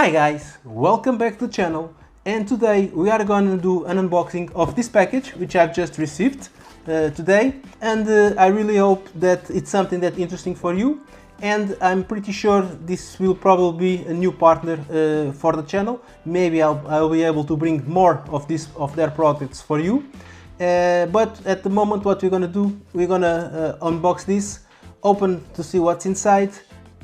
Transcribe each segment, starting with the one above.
Hi guys, welcome back to the channel, and today we are going to do an unboxing of this package which I've just received today, and I really hope that it's something that's interesting for you, and I'm pretty sure this will probably be a new partner for the channel. Maybe I'll be able to bring more of their products for you, but at the moment what we're going to do, we're going to unbox this, open to see what's inside,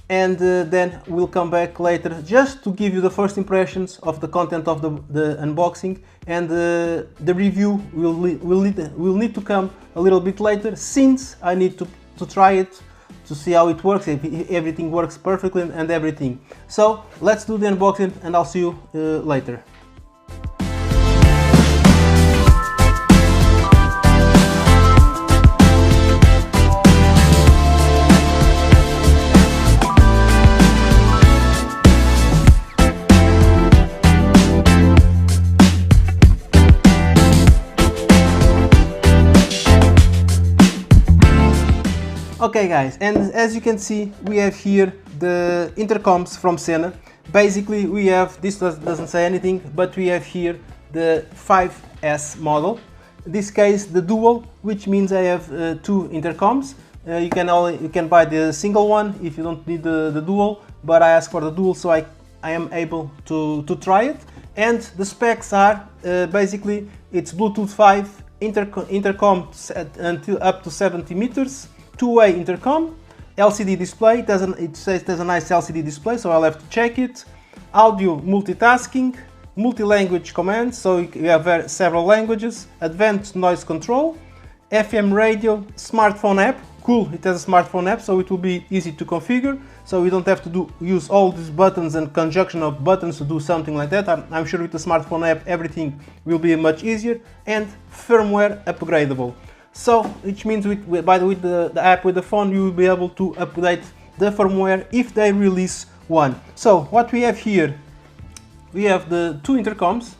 and then we'll come back later just to give you the first impressions of the content of the unboxing, and the review will need to come a little bit later, since I need to try it to see how it works, if everything works perfectly and everything. So let's do the unboxing and I'll see you later. Okay guys, and as you can see, we have here the intercoms from SENA. Basically we have, this doesn't say anything, but we have here the 5S model. In this case the dual, which means I have two intercoms. You can buy the single one if you don't need the dual, but I asked for the dual, so I am able to try it. And the specs are basically it's Bluetooth 5, intercom until up to 70 meters, two-way intercom, LCD display. It says there's a nice LCD display, so I'll have to check it. Audio multitasking, multi-language commands, so you have several languages. Advanced noise control, FM radio, smartphone app. Cool, it has a smartphone app, so it will be easy to configure. So we don't have to use all these buttons and conjunction of buttons to do something like that. I'm sure with the smartphone app everything will be much easier. And firmware upgradable. So, which means with the app with the phone, you will be able to update the firmware if they release one. So, what we have here, we have the two intercoms.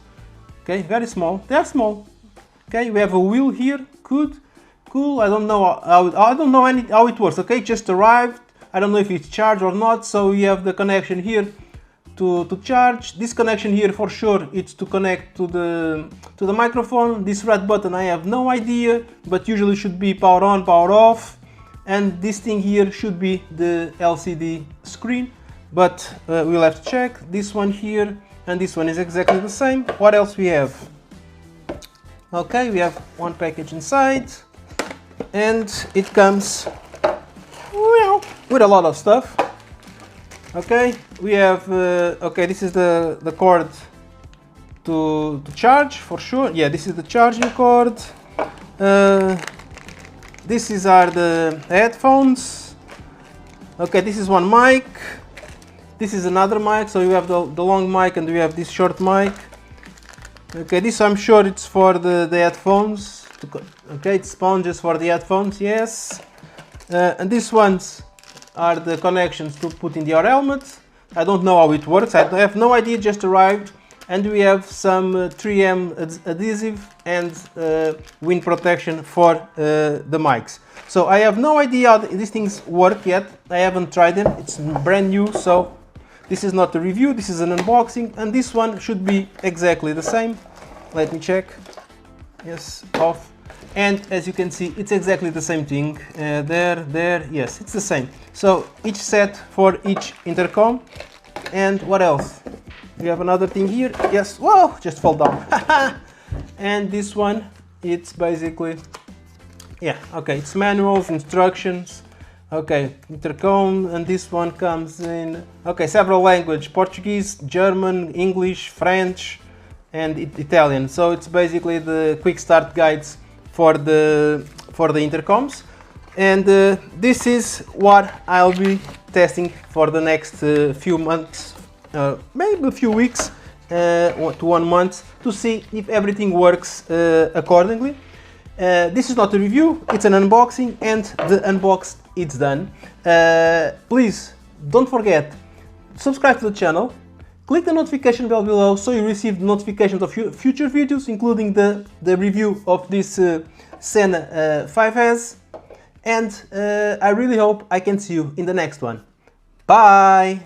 Okay, very small. They are small. Okay, we have a wheel here. Good, cool. I don't know how it works. Okay, just arrived. I don't know if it's charged or not. So you have the connection here to charge. This connection here for sure it's to connect to the microphone. This red button I have no idea, but usually should be power on, power off. And this thing here should be the LCD screen, but we'll have to check. This one here and this one is exactly the same. What else we have? Okay, we have one package inside, and it comes with a lot of stuff. Okay, we have okay, this is the cord to charge for sure. Yeah, this is the charging cord. These are the headphones. Okay, this is one mic. This is another mic. So you have the long mic and we have this short mic. Okay, this I'm sure it's for the headphones. Okay, it's sponges for the headphones. Yes, and these ones are the connections to put in your helmet. I don't know how it works, I have no idea, just arrived. And we have some 3M adhesive and wind protection for the mics. So I have no idea how these things work yet. I haven't tried them, it's brand new, so this is not a review, this is an unboxing. And this one should be exactly the same. Let me check. Yes, off. And as you can see, it's exactly the same thing. There, yes, it's the same. So each set for each intercom. And what else? We have another thing here. Yes, whoa, just fall down. And this one, it's basically, yeah, okay, it's manuals, instructions. Okay, intercom, and this one comes in, okay, several language: Portuguese, German, English, French, and Italian. So it's basically the quick start guides for the intercoms, and this is what I'll be testing for the next few months, maybe a few weeks to 1 month, to see if everything works accordingly. This is not a review, it's an unboxing, and the unboxed it's done. Please don't forget, subscribe to the channel. Click the notification bell below so you receive notifications of future videos, including the review of this SENA 5S. And I really hope I can see you in the next one. Bye!